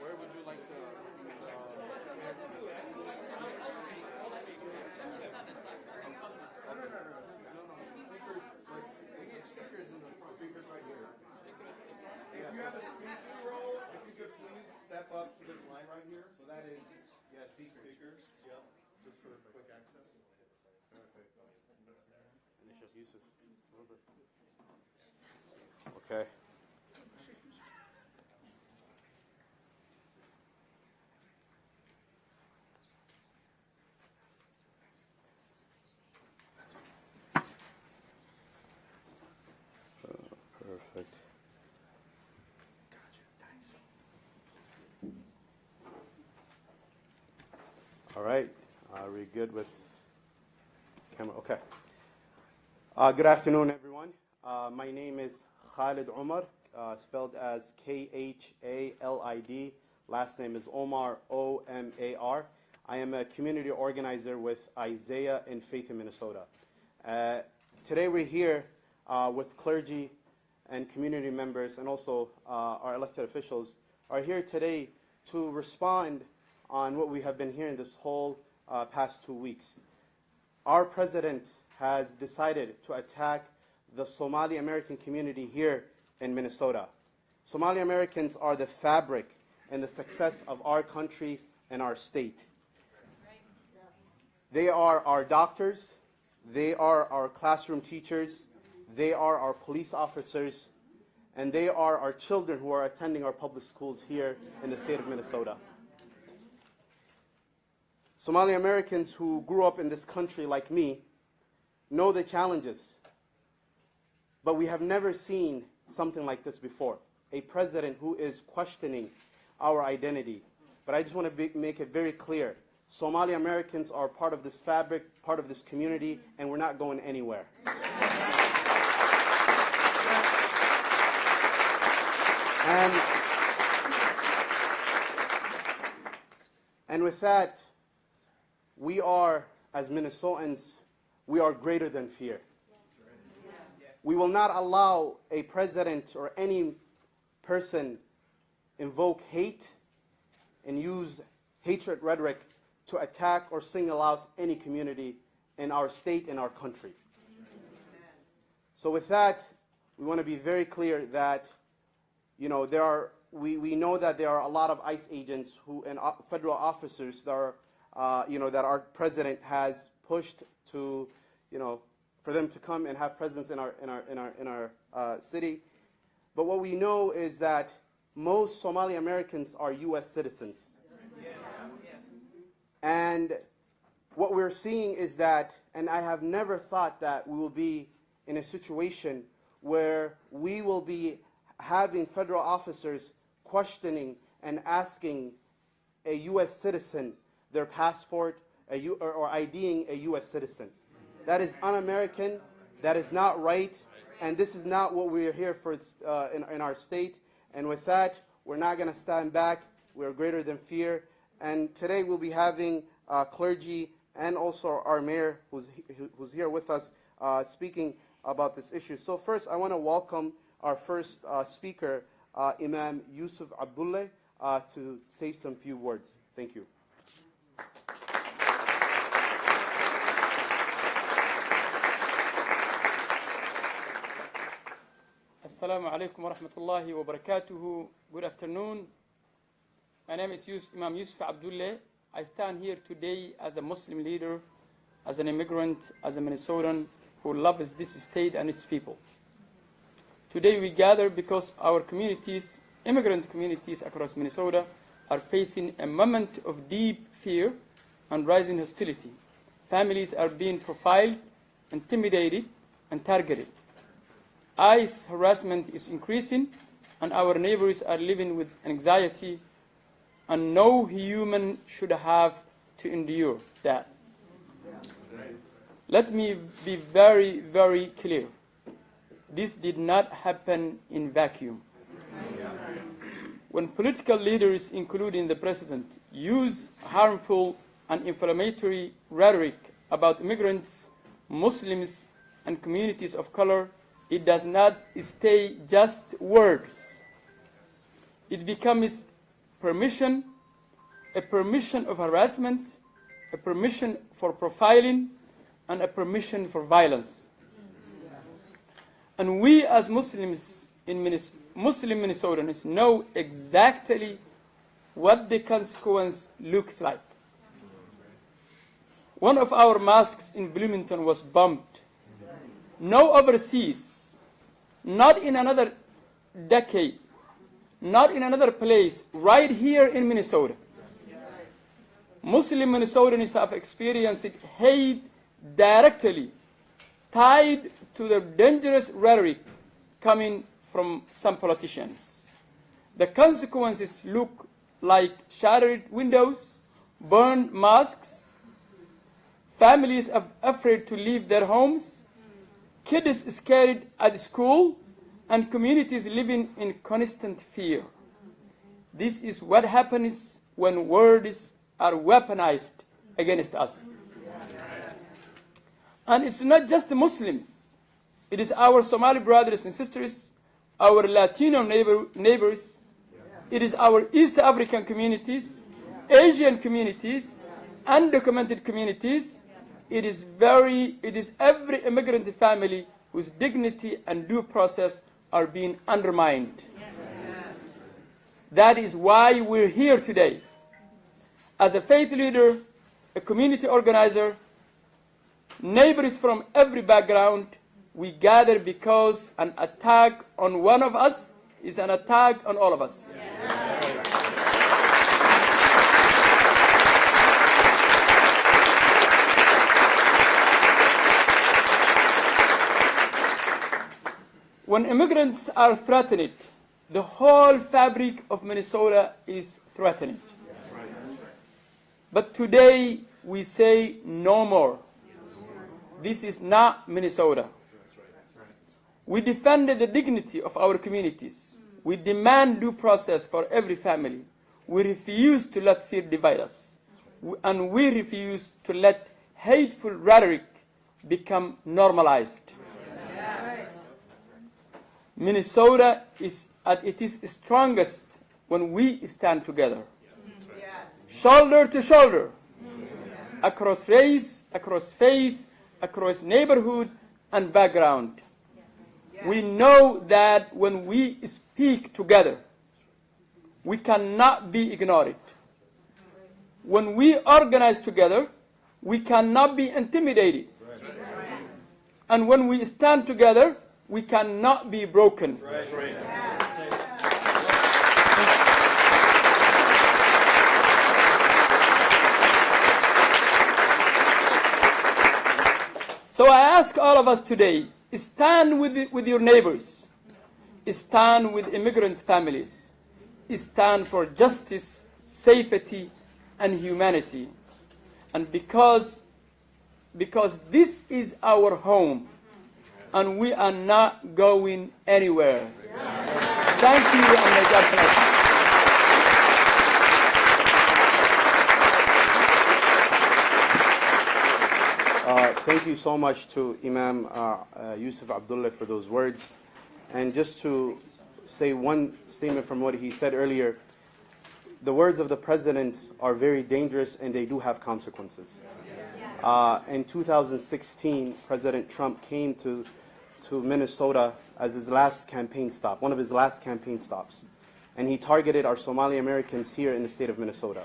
Where would you like to? Speakers right here. If you have a speaking role, if you could please step up to this line right here. So that is, yeah, speakers. Yep. Just for quick access. Okay. Perfect. All right. Are we good with camera? Okay. Good afternoon, everyone. My name is Khalid Omar, spelled as Khalid. Last name is Omar, Omar. I am a community organizer with Isaiah and Faith in Minnesota. Today we're here with clergy and community members, and also our elected officials are here today to respond on what we have been hearing this whole past 2 weeks. Our president has decided to attack the Somali American community here in Minnesota. Somali Americans are the fabric and the success of our country and our state. They are our doctors, they are our classroom teachers, they are our police officers, and they are our children who are attending our public schools here in the state of Minnesota. Somali Americans who grew up in this country like me know the challenges, but we have never seen something like this before. A president who is questioning our identity. But I just want to make it very clear. Somali Americans are part of this fabric, part of this community, and we're not going anywhere. And with that, we are, as Minnesotans, we are greater than fear. We will not allow a president or any person invoke hate and use hatred rhetoric to attack or single out any community in our state and our country. So with that, we want to be very clear that, we know that there are a lot of ICE agents and federal officers that are, that our president has pushed to, for them to come and have presence in our city. But what we know is that most Somali Americans are U.S. citizens. And what we're seeing is that, and I have never thought that we will be in a situation where we will be having federal officers questioning and asking a U.S. citizen their passport or IDing a U.S. citizen. That is un-American, that is not right, and this is not what we are here for in our state. And with that, we're not going to stand back. We're greater than fear. And today we'll be having clergy and also our mayor who's here with us speaking about this issue. So first, I want to welcome our first speaker, Imam Yusuf Abdullah, to say some few words. Thank you. Assalamu alaikum wa rahmatullahi wa barakatuhu. Good afternoon. My name is Imam Yusuf Abdullah. I stand here today as a Muslim leader, as an immigrant, as a Minnesotan who loves this state and its people. Today we gather because our communities, immigrant communities across Minnesota, are facing a moment of deep fear and rising hostility. Families are being profiled, intimidated, and targeted. ICE harassment is increasing, and our neighbors are living with anxiety, and no human should have to endure that. Let me be very, very clear. This did not happen in vacuum. When political leaders, including the president, use harmful and inflammatory rhetoric about immigrants, Muslims, and communities of color, it does not stay just words. It becomes permission, a permission of harassment, a permission for profiling, and a permission for violence. And we as Muslims Muslim Minnesotans know exactly what the consequence looks like. One of our mosques in Bloomington was bombed. No overseas, not in another decade, not in another place, right here in Minnesota. Muslim Minnesotans have experienced hate directly tied to the dangerous rhetoric coming from some politicians. The consequences look like shattered windows, burned mosques, families afraid to leave their homes, kids scared at school, and communities living in constant fear. This is what happens when words are weaponized against us. And it's not just the Muslims. It is our Somali brothers and sisters, our Latino neighbors. It is our East African communities, Asian communities, undocumented communities. It is every immigrant family whose dignity and due process are being undermined. Yes. That is why we're here today. As a faith leader, a community organizer, neighbors from every background, we gather because an attack on one of us is an attack on all of us. Yes. When immigrants are threatened, the whole fabric of Minnesota is threatened. But today we say no more. This is not Minnesota. We defend the dignity of our communities. We demand due process for every family. We refuse to let fear divide us. And we refuse to let hateful rhetoric become normalized. Minnesota is at its strongest when we stand together. Shoulder to shoulder. Across race, across faith, across neighborhood and background. We know that when we speak together, we cannot be ignored. When we organize together, we cannot be intimidated. And when we stand together, we cannot be broken. So I ask all of us today, stand with your neighbors. Stand with immigrant families. Stand for justice, safety, and humanity. And because this is our home, and we are not going anywhere. Thank you, and may God bless you. Thank you so much to Imam Yusuf Abdullah for those words. And just to say one statement from what he said earlier, the words of the president are very dangerous and they do have consequences. In 2016, President Trump came to Minnesota as his last campaign stop, one of his last campaign stops. And he targeted our Somali Americans here in the state of Minnesota.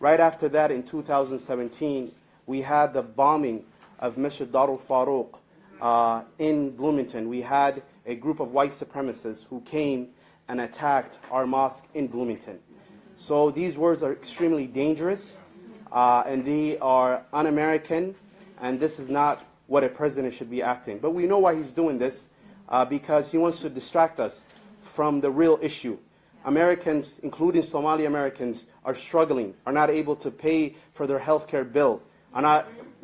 Right after that, in 2017, we had the bombing of Masjid Darul Farouk in Bloomington. We had a group of white supremacists who came and attacked our mosque in Bloomington. So these words are extremely dangerous, and they are un-American, and this is not what a president should be acting. But we know why he's doing this, because he wants to distract us from the real issue. Americans, including Somali Americans, are struggling, are not able to pay for their health care bill.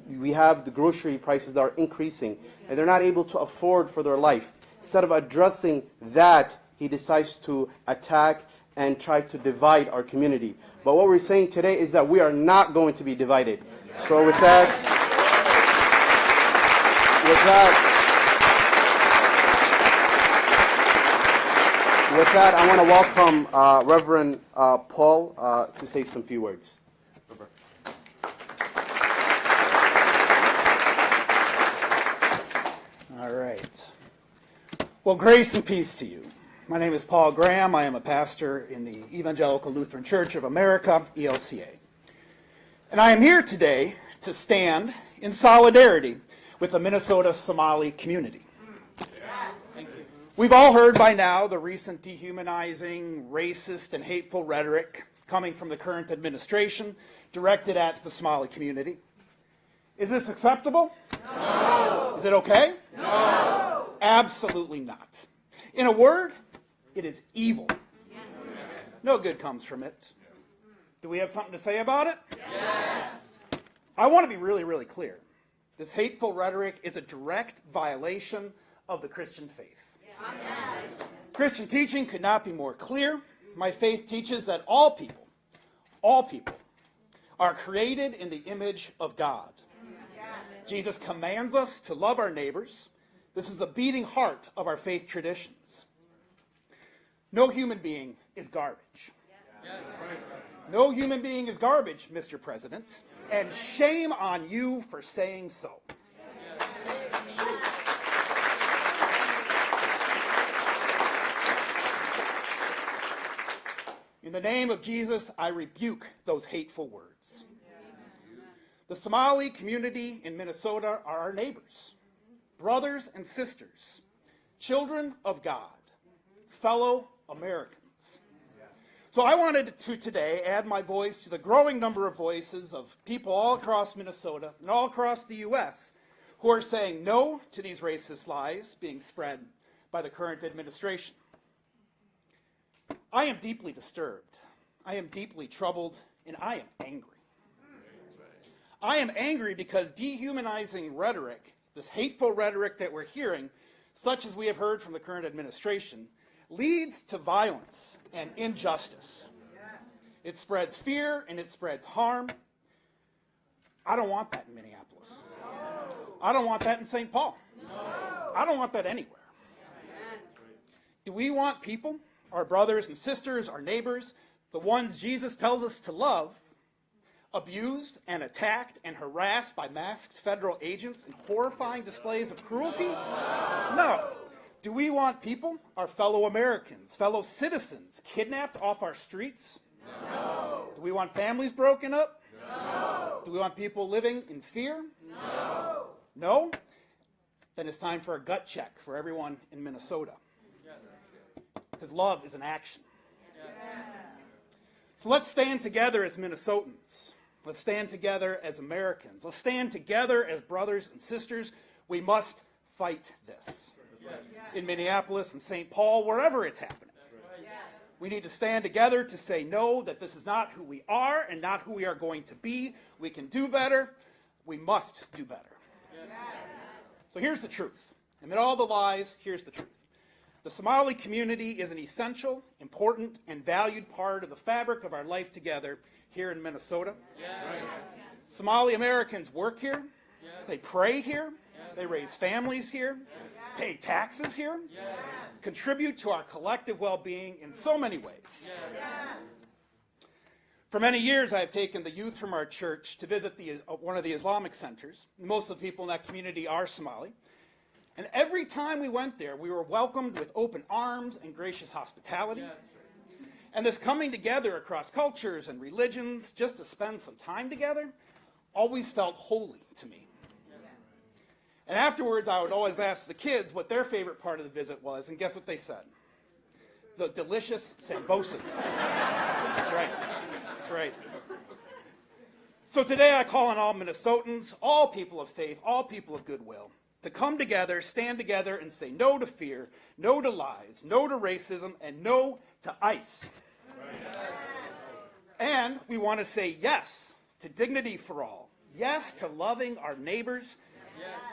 We have the grocery prices that are increasing, and they're not able to afford for their life. Instead of addressing that, he decides to attack and try to divide our community. But what we're saying today is that we are not going to be divided. So with that, I want to welcome Reverend Paul to say some few words. All right. Well, grace and peace to you. My name is Paul Graham. I am a pastor in the Evangelical Lutheran Church of America, ELCA. And I am here today to stand in solidarity with the Minnesota Somali community. We've all heard by now the recent dehumanizing, racist, and hateful rhetoric coming from the current administration directed at the Somali community. Is this acceptable? No. Is it okay? No. Absolutely not. In a word, it is evil. Yes. No good comes from it. Do we have something to say about it? Yes. I want to be really, really clear. This hateful rhetoric is a direct violation of the Christian faith. Yes. Christian teaching could not be more clear. My faith teaches that all people, are created in the image of God. Yes. Jesus commands us to love our neighbors. This is the beating heart of our faith traditions. No human being is garbage. No human being is garbage, Mr. President, and shame on you for saying so. In the name of Jesus, I rebuke those hateful words. The Somali community in Minnesota are our neighbors, brothers and sisters, children of God, fellow Americans. So I wanted to today add my voice to the growing number of voices of people all across Minnesota and all across the U.S. who are saying no to these racist lies being spread by the current administration. I am deeply disturbed. I am deeply troubled, and I am angry. I am angry because dehumanizing rhetoric, this hateful rhetoric that we're hearing, such as we have heard from the current administration, leads to violence and injustice. It spreads fear and it spreads harm. I don't want that in Minneapolis. I don't want that in St. Paul. I don't want that anywhere. Do we want people, our brothers and sisters, our neighbors, the ones Jesus tells us to love, abused and attacked and harassed by masked federal agents in horrifying displays of cruelty? No. Do we want people, our fellow Americans, fellow citizens, kidnapped off our streets? No. Do we want families broken up? No. Do we want people living in fear? No. No? Then it's time for a gut check for everyone in Minnesota. Because love is an action. So let's stand together as Minnesotans. Let's stand together as Americans. Let's stand together as brothers and sisters. We must fight this. In Minneapolis and St. Paul, wherever it's happening. We need to stand together to say no, that this is not who we are and not who we are going to be. We can do better. We must do better. So here's the truth. Amid all the lies, here's the truth. The Somali community is an essential, important, and valued part of the fabric of our life together here in Minnesota. Yes. Somali Americans work here. Yes. They pray here. Yes. They raise families here. Yes. Pay taxes here. Yes. Contribute to our collective well-being in so many ways. Yes. For many years, I have taken the youth from our church to visit one of the Islamic centers. Most of the people in that community are Somali. And every time we went there, we were welcomed with open arms and gracious hospitality. Yes. And this coming together across cultures and religions just to spend some time together always felt holy to me. Yes. And afterwards, I would always ask the kids what their favorite part of the visit was, and guess what they said? The delicious sambosas. That's right. That's right. So today I call on all Minnesotans, all people of faith, all people of goodwill, to come together, stand together, and say no to fear, no to lies, no to racism, and no to ICE. And we want to say yes to dignity for all, yes to loving our neighbors,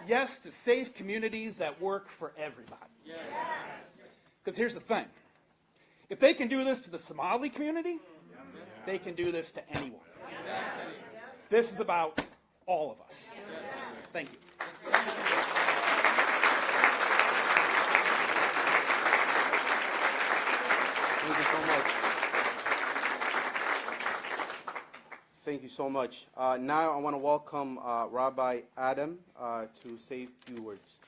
yes to safe communities that work for everybody. Because here's the thing. If they can do this to the Somali community, they can do this to anyone. This is about all of us. Thank you. Thank you so much. Thank you so much. Now I want to welcome Rabbi Adam to say a few words.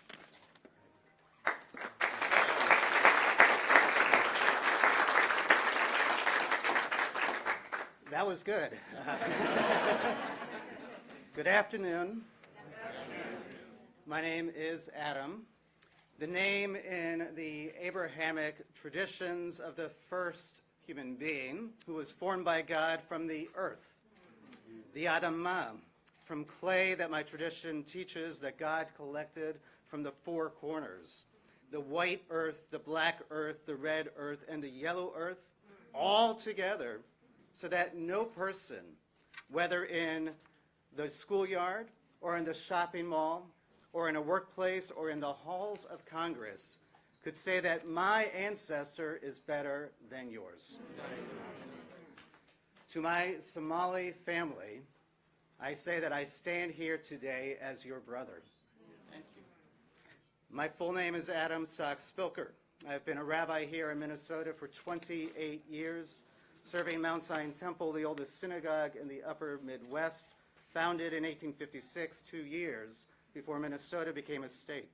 That was good. Good afternoon. My name is Adam. The name in the Abrahamic traditions of the first human being who was formed by God from the earth. The Adamah, from clay that my tradition teaches that God collected from the four corners. The white earth, the black earth, the red earth, and the yellow earth, all together, so that no person, whether in the schoolyard or in the shopping mall or in a workplace or in the halls of Congress, could say that my ancestor is better than yours. To my Somali family, I say that I stand here today as your brother. Thank you. My full name is Adam Spilker. I've been a rabbi here in Minnesota for 28 years, serving Mount Zion Temple, the oldest synagogue in the upper Midwest, founded in 1856, 2 years before Minnesota became a state.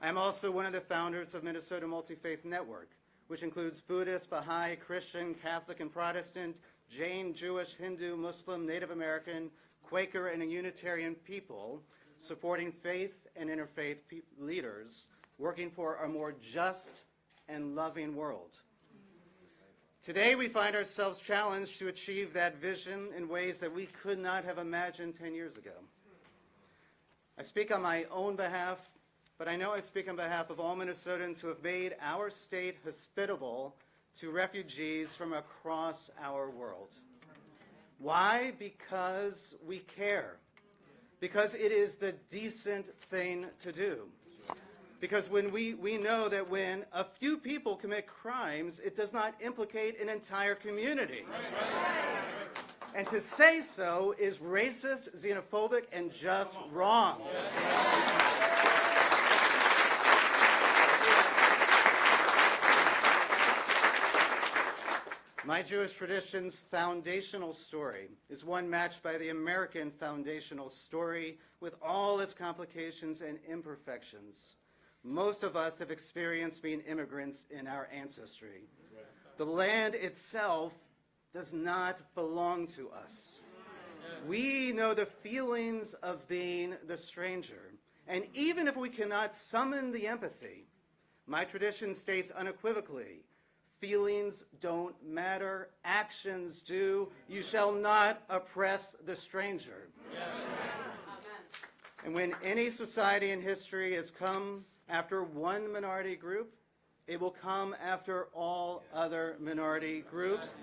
I am also one of the founders of Minnesota Multi-Faith Network, which includes Buddhist, Baha'i, Christian, Catholic, and Protestant, Jain, Jewish, Hindu, Muslim, Native American, Quaker, and Unitarian people supporting faith and interfaith leaders, working for a more just and loving world. Today, we find ourselves challenged to achieve that vision in ways that we could not have imagined 10 years ago. I speak on my own behalf, but I know I speak on behalf of all Minnesotans who have made our state hospitable to refugees from across our world. Why? Because we care. Because it is the decent thing to do. Because when we know that when a few people commit crimes, it does not implicate an entire community. And to say so is racist, xenophobic, and just wrong. My Jewish tradition's foundational story is one matched by the American foundational story with all its complications and imperfections. Most of us have experienced being immigrants in our ancestry. The land itself does not belong to us. We know the feelings of being the stranger. And even if we cannot summon the empathy, my tradition states unequivocally, feelings don't matter, actions do. You shall not oppress the stranger. Yes. And when any society in history has come after one minority group, it will come after all other minority groups.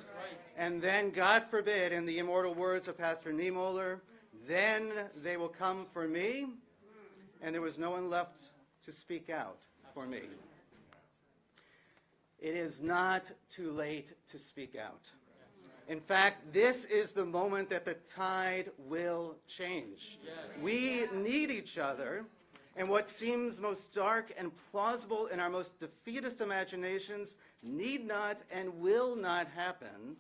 And then, God forbid, in the immortal words of Pastor Niemöller, then they will come for me, and there was no one left to speak out for me. It is not too late to speak out. In fact, this is the moment that the tide will change. We need each other. And what seems most dark and plausible in our most defeatist imaginations need not and will not happen.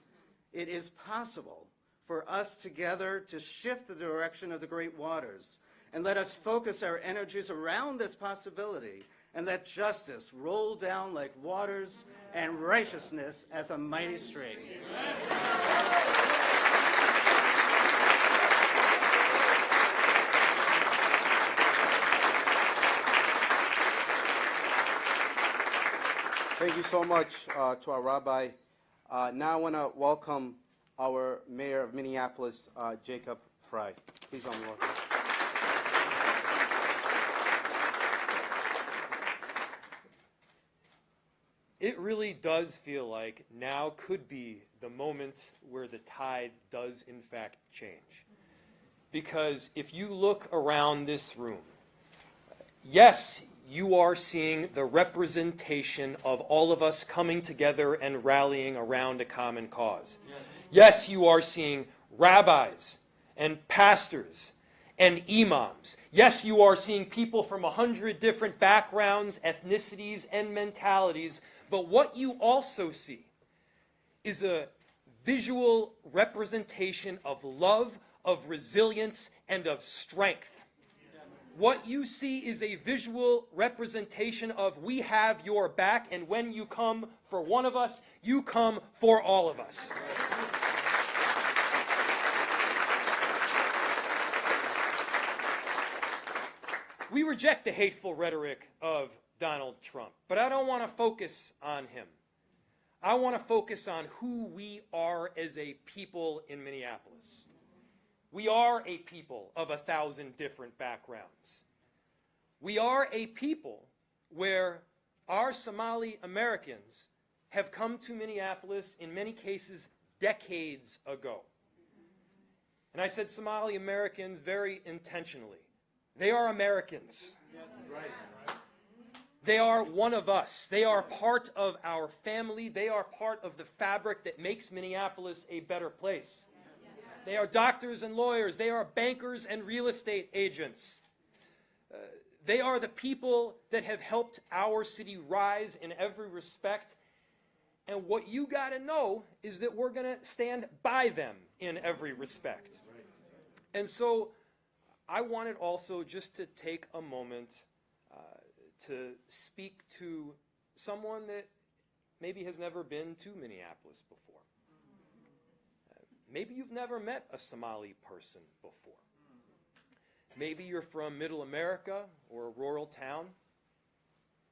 It is possible for us together to shift the direction of the great waters. And let us focus our energies around this possibility and let justice roll down like waters and righteousness as a mighty stream. Thank you so much to our rabbi. Now I want to welcome our mayor of Minneapolis, Jacob Fry. Please welcome. it really does feel like now could be the moment where the tide does in fact change. Because if you look around this room, yes, you are seeing the representation of all of us coming together and rallying around a common cause. Yes, you are seeing rabbis and pastors and imams. Yes, you are seeing people from 100 different backgrounds, ethnicities, and mentalities. But what you also see is a visual representation of love, of resilience, and of strength. What you see is a visual representation of we have your back, and when you come for one of us, you come for all of us. We reject the hateful rhetoric of Donald Trump, but I don't want to focus on him. I want to focus on who we are as a people in Minneapolis. We are a people of 1,000 different backgrounds. We are a people where our Somali Americans have come to Minneapolis, in many cases, decades ago. And I said Somali Americans very intentionally. They are Americans. They are one of us. They are part of our family. They are part of the fabric that makes Minneapolis a better place. They are doctors and lawyers. They are bankers and real estate agents. They are the people that have helped our city rise in every respect. And what you got to know is that we're going to stand by them in every respect. And so I wanted also just to take a moment to speak to someone that maybe has never been to Minneapolis before. Maybe you've never met a Somali person before. Maybe you're from Middle America or a rural town.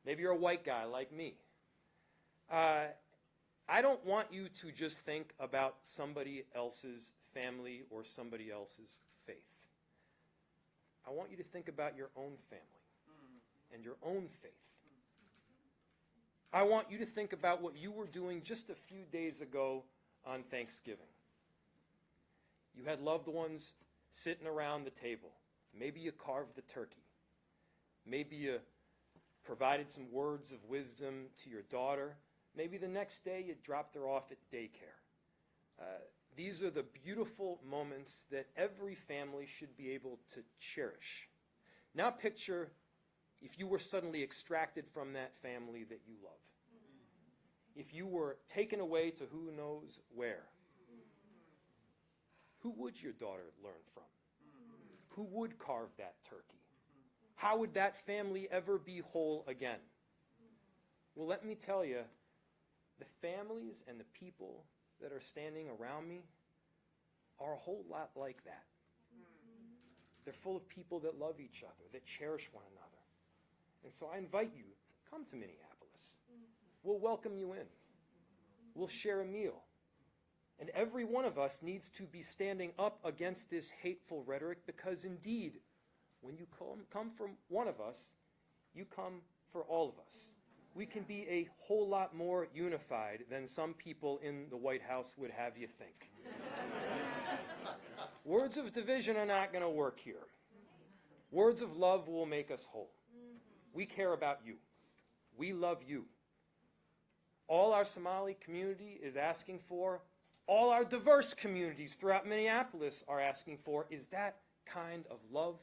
Maybe you're a white guy like me. I don't want you to just think about somebody else's family or somebody else's faith. I want you to think about your own family and your own faith. I want you to think about what you were doing just a few days ago on Thanksgiving. You had loved ones sitting around the table. Maybe you carved the turkey. Maybe you provided some words of wisdom to your daughter. Maybe the next day you dropped her off at daycare. These are the beautiful moments that every family should be able to cherish. Now picture if you were suddenly extracted from that family that you love. If you were taken away to who knows where. Who would your daughter learn from? Who would carve that turkey? How would that family ever be whole again? Well, let me tell you, the families and the people that are standing around me are a whole lot like that. They're full of people that love each other, that cherish one another. And so I invite you, come to Minneapolis. We'll welcome you in. We'll share a meal. And every one of us needs to be standing up against this hateful rhetoric, because indeed, when you come from one of us, you come for all of us. We can be a whole lot more unified than some people in the White House would have you think. Words of division are not going to work here. Words of love will make us whole. We care about you. We love you. All our Somali community is asking for, all our diverse communities throughout Minneapolis are asking for, is that kind of love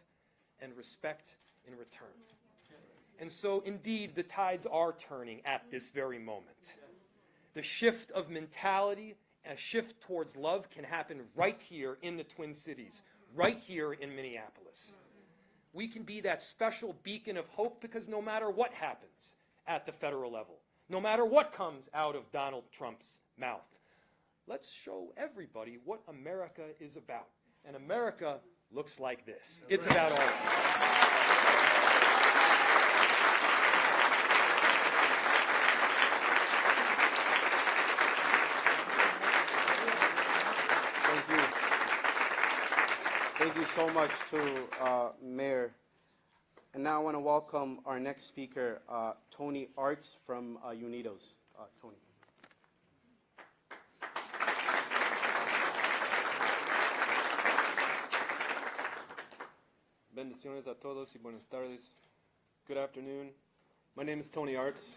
and respect in return. And so, indeed, the tides are turning at this very moment. The shift of mentality, a shift towards love can happen right here in the Twin Cities, right here in Minneapolis. We can be that special beacon of hope, because no matter what happens at the federal level, no matter what comes out of Donald Trump's mouth, let's show everybody what America is about. And America looks like this. It's about all of us. Thank you so much to Mayor. And now I want to welcome our next speaker, Tony Arts from Unidos. Tony. Bendiciones a todos y buenas tardes. Good afternoon. My name is Tony Arts,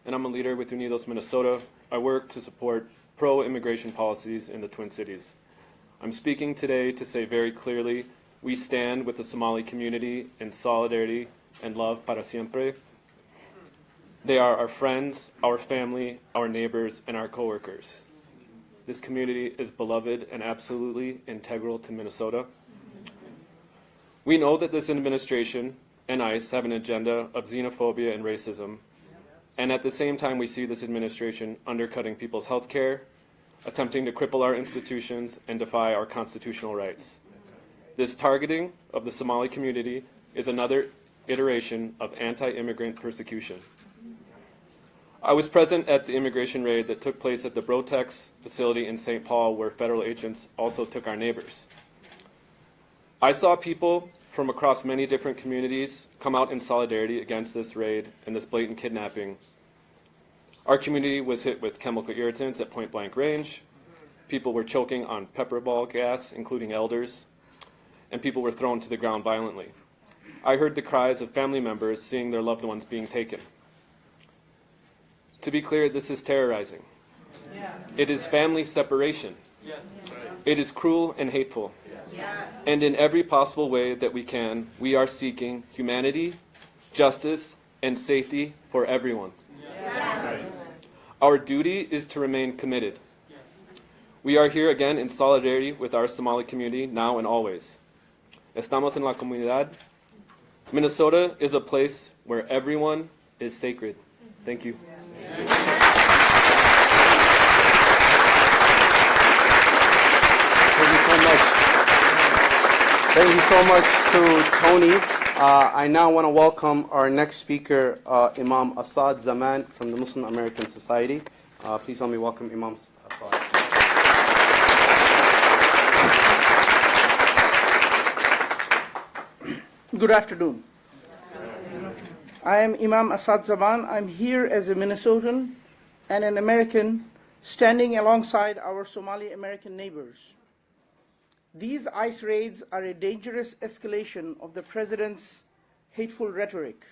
and I'm a leader with Unidos Minnesota. I work to support pro-immigration policies in the Twin Cities. I'm speaking today to say very clearly, we stand with the Somali community in solidarity and love para siempre. They are our friends, our family, our neighbors, and our coworkers. This community is beloved and absolutely integral to Minnesota. We know that this administration and ICE have an agenda of xenophobia and racism, and at the same time we see this administration undercutting people's health care, attempting to cripple our institutions, and defy our constitutional rights. This targeting of the Somali community is another iteration of anti-immigrant persecution. I was present at the immigration raid that took place at the Brotex facility in St. Paul, where federal agents also took our neighbors. I saw people from across many different communities come out in solidarity against this raid and this blatant kidnapping. Our community was hit with chemical irritants at point-blank range. People were choking on pepper ball gas, including elders, and people were thrown to the ground violently. I heard the cries of family members seeing their loved ones being taken. To be clear, this is terrorizing. It is family separation. It is cruel and hateful. And in every possible way that we can, we are seeking humanity, justice, and safety for everyone. Our duty is to remain committed. We are here again in solidarity with our Somali community now and always. Estamos en la comunidad. Minnesota is a place where everyone is sacred. Thank you. Thank you so much. Thank you so much to Tony. I now want to welcome our next speaker, Imam Asad Zaman from the Muslim American Society. Please help me welcome Imam Asad. Good afternoon. I am Imam Asad Zaman. I'm here as a Minnesotan and an American standing alongside our Somali American neighbors. These ICE raids are a dangerous escalation of the president's hateful rhetoric.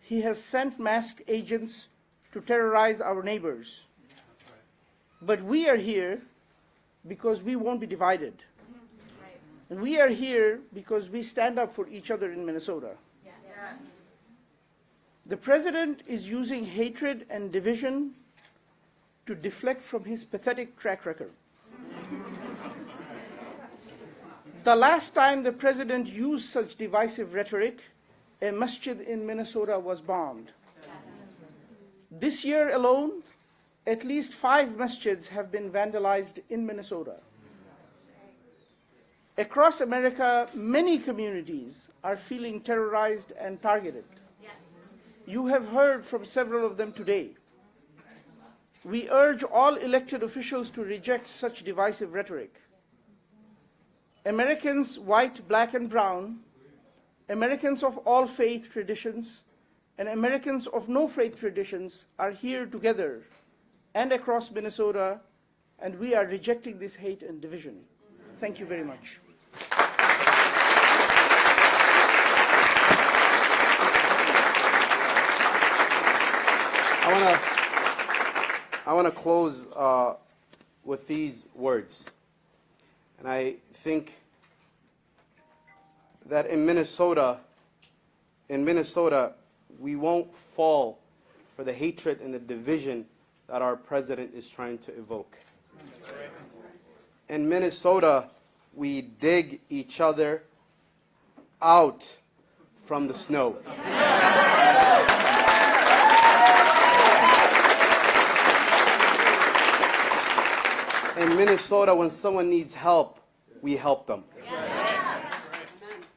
He has sent masked agents to terrorize our neighbors. But we are here because we won't be divided. And we are here because we stand up for each other in Minnesota. The president is using hatred and division to deflect from his pathetic track record. The last time the president used such divisive rhetoric, a masjid in Minnesota was bombed. This year alone, at least 5 masjids have been vandalized in Minnesota. Across America, many communities are feeling terrorized and targeted. You have heard from several of them today. We urge all elected officials to reject such divisive rhetoric. Americans, white, black, and brown, Americans of all faith traditions, and Americans of no faith traditions are here together and across Minnesota, and we are rejecting this hate and division. Thank you very much. I want to close with these words. And I think that in Minnesota, we won't fall for the hatred and the division that our president is trying to evoke. In Minnesota, we dig each other out from the snow. In Minnesota, when someone needs help, we help them.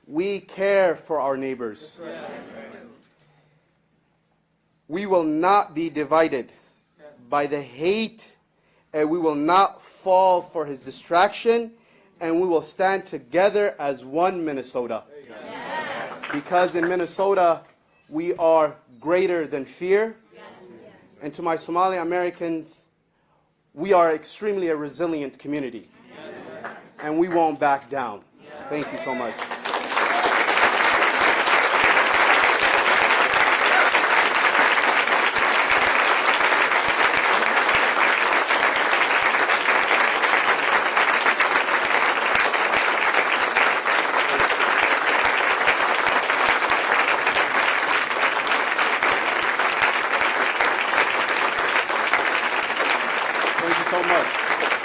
We care for our neighbors. We will not be divided by the hate, and we will not fall for his distraction, and we will stand together as one Minnesota. Because in Minnesota, we are greater than fear, And to my Somali Americans, we are extremely a resilient community. And we won't back down. Thank you so much.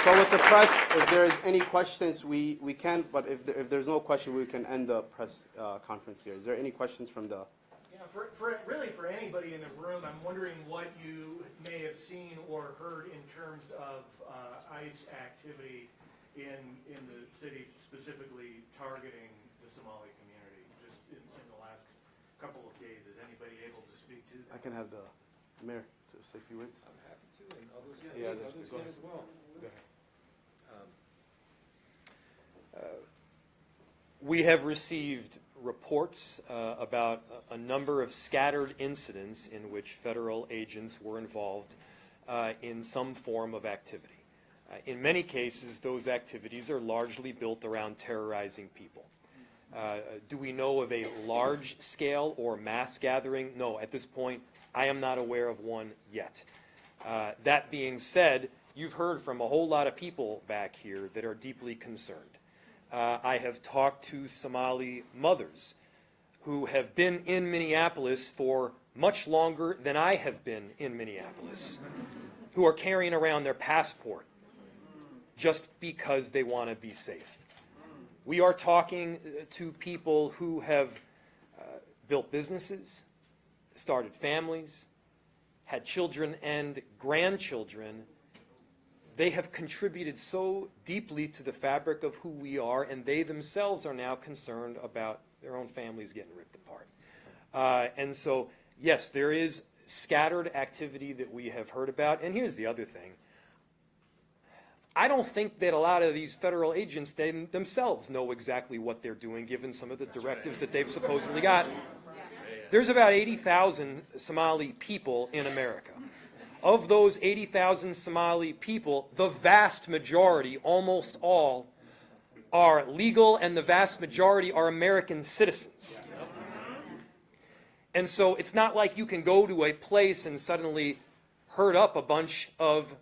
So with the press, if there is any questions, we can, but if there's no question, we can end the press conference here. Is there any questions from the... Yeah, really for anybody in the room, I'm wondering what you may have seen or heard in terms of ICE activity in the city, specifically targeting the Somali community, just in the last couple of days. Is anybody able to speak to that? I can have the mayor to say a few words. I'm happy to, and others can, Yeah, others go can ahead. as well. Go ahead. We have received reports about a number of scattered incidents in which federal agents were involved in some form of activity. In many cases, those activities are largely built around terrorizing people. Do we know of a large scale or mass gathering? No, at this point, I am not aware of one yet. That being said, you've heard from a whole lot of people back here that are deeply concerned. I have talked to Somali mothers who have been in Minneapolis for much longer than I have been in Minneapolis, who are carrying around their passport just because they want to be safe. We are talking to people who have built businesses, started families, had children and grandchildren. They have contributed so deeply to the fabric of who we are, and they themselves are now concerned about their own families getting ripped apart. And so, yes, there is scattered activity that we have heard about. And here's the other thing. I don't think that a lot of these federal agents themselves know exactly what they're doing, given some of the directives that they've supposedly gotten. There's about 80,000 Somali people in America. Of those 80,000 Somali people, the vast majority, almost all, are legal, and the vast majority are American citizens. And so it's not like you can go to a place and suddenly herd up a bunch of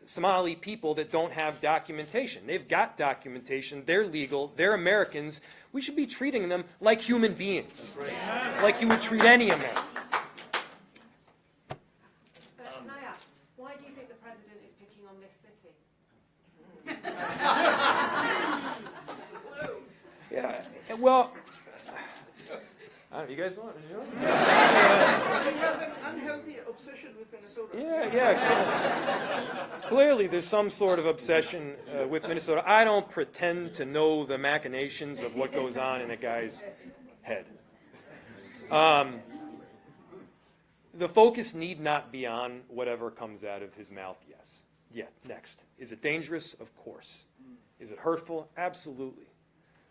Somali people that don't have documentation. They've got documentation, they're legal, they're Americans. We should be treating them like human beings, like you would treat any American. Why do you think the president is picking on this city? Yeah, well, I don't know, you guys want to know? He has an unhealthy obsession with Minnesota. Yeah. Clearly, there's some sort of obsession with Minnesota. I don't pretend to know the machinations of what goes on in a guy's head. The focus need not be on whatever comes out of his mouth, yes. Yeah, next. Is it dangerous? Of course. Is it hurtful? Absolutely.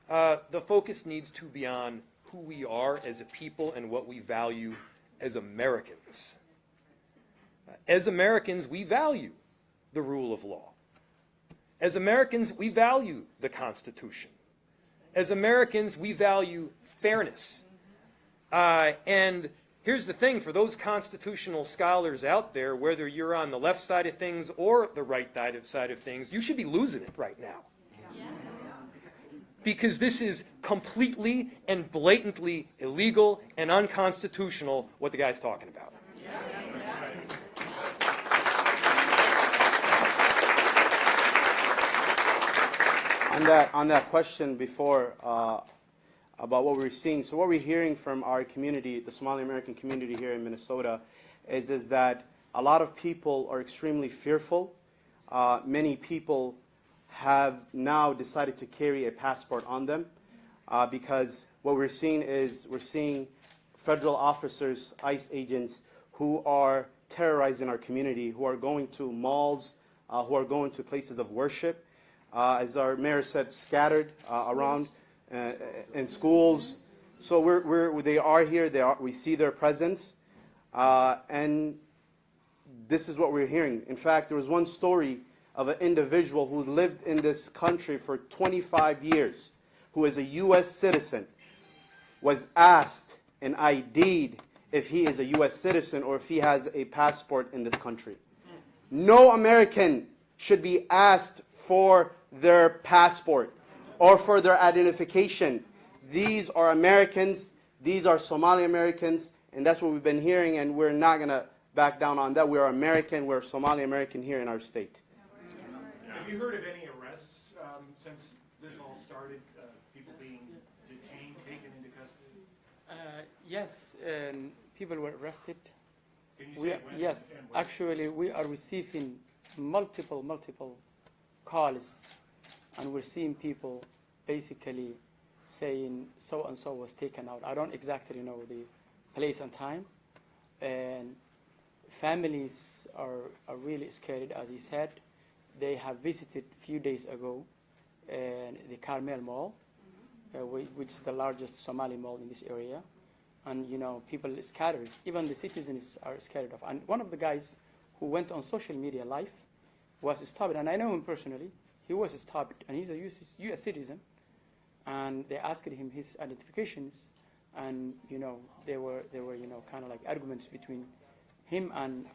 The focus needs to be on who we are as a people and what we value as Americans. As Americans, we value the rule of law. As Americans, we value the Constitution. As Americans, we value fairness. And here's the thing, for those constitutional scholars out there, whether you're on the left side of things or the right side of things, you should be losing it right now. Because this is completely and blatantly illegal and unconstitutional, what the guy's talking about. On that question before about what we're seeing, so what we're hearing from our community, the Somali American community here in Minnesota, is that a lot of people are extremely fearful. Many people have now decided to carry a passport on them because what we're seeing is federal officers, ICE agents, who are terrorizing our community, who are going to malls, who are going to places of worship, as our mayor said, scattered around in schools. So they are here. We see their presence, and this is what we're hearing. In fact, there was one story of an individual who lived in this country for 25 years, who is a U.S. citizen, was asked and ID'd if he is a U.S. citizen or if he has a passport in this country. No American should be asked for their passport or for their identification. These are Americans, these are Somali Americans, and that's what we've been hearing, and we're not going to back down on that. We are American, we're Somali American here in our state. Have you heard of any arrests since this all started, people being detained, taken into custody? Yes, people were arrested. Can you say when Yes, and where? actually, we are receiving multiple calls, and we're seeing people basically saying so-and-so was taken out. I don't exactly know the place and time. And families are really scared, as he said. They have visited a few days ago the Carmel Mall, which is the largest Somali mall in this area. And, people are scattered. Even the citizens are scared of. And one of the guys who went on social media live was stopped, and I know him personally. He was stopped, and he's a U.S. citizen. And they asked him his identifications, and there were kind of like arguments between him and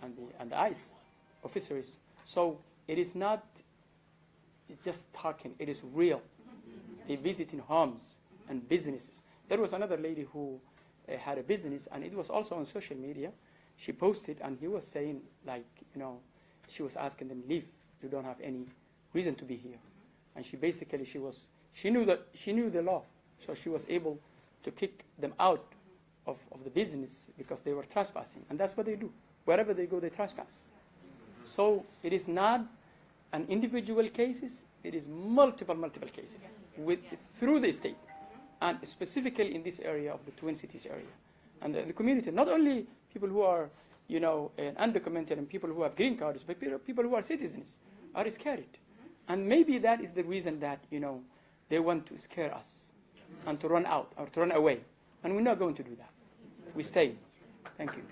the ICE officers. So it is not just talking; it is real. They visiting homes and businesses. There was another lady who had a business, and it was also on social media. She posted, and he was saying, she was asking them, leave. You don't have any reason to be here. And she basically, she knew the law, so she was able to kick them out of the business because they were trespassing. And that's what they do. Wherever they go, they trespass. So it is not an individual cases, it is multiple cases through the state. And specifically in this area of the Twin Cities area. And the community, not only people who are, undocumented and people who have green cards, but people who are citizens are scared. And maybe that is the reason that, they want to scare us and to run out or to run away. And we're not going to do that. We stay. Thank you.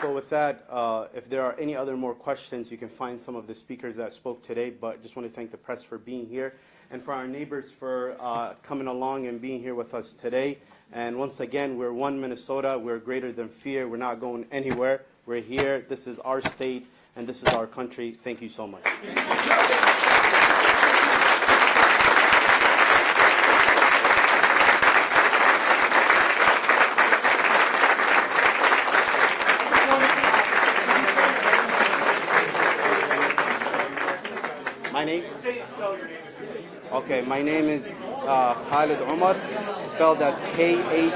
So with that, if there are any other more questions, you can find some of the speakers that spoke today. But just want to thank the press for being here and for our neighbors for coming along and being here with us today. And once again, we're one Minnesota. We're greater than fear. We're not going anywhere. We're here. This is our state, and this is our country. Thank you so much. My name? Okay, my name is Khalid Omar, spelled as Khalid.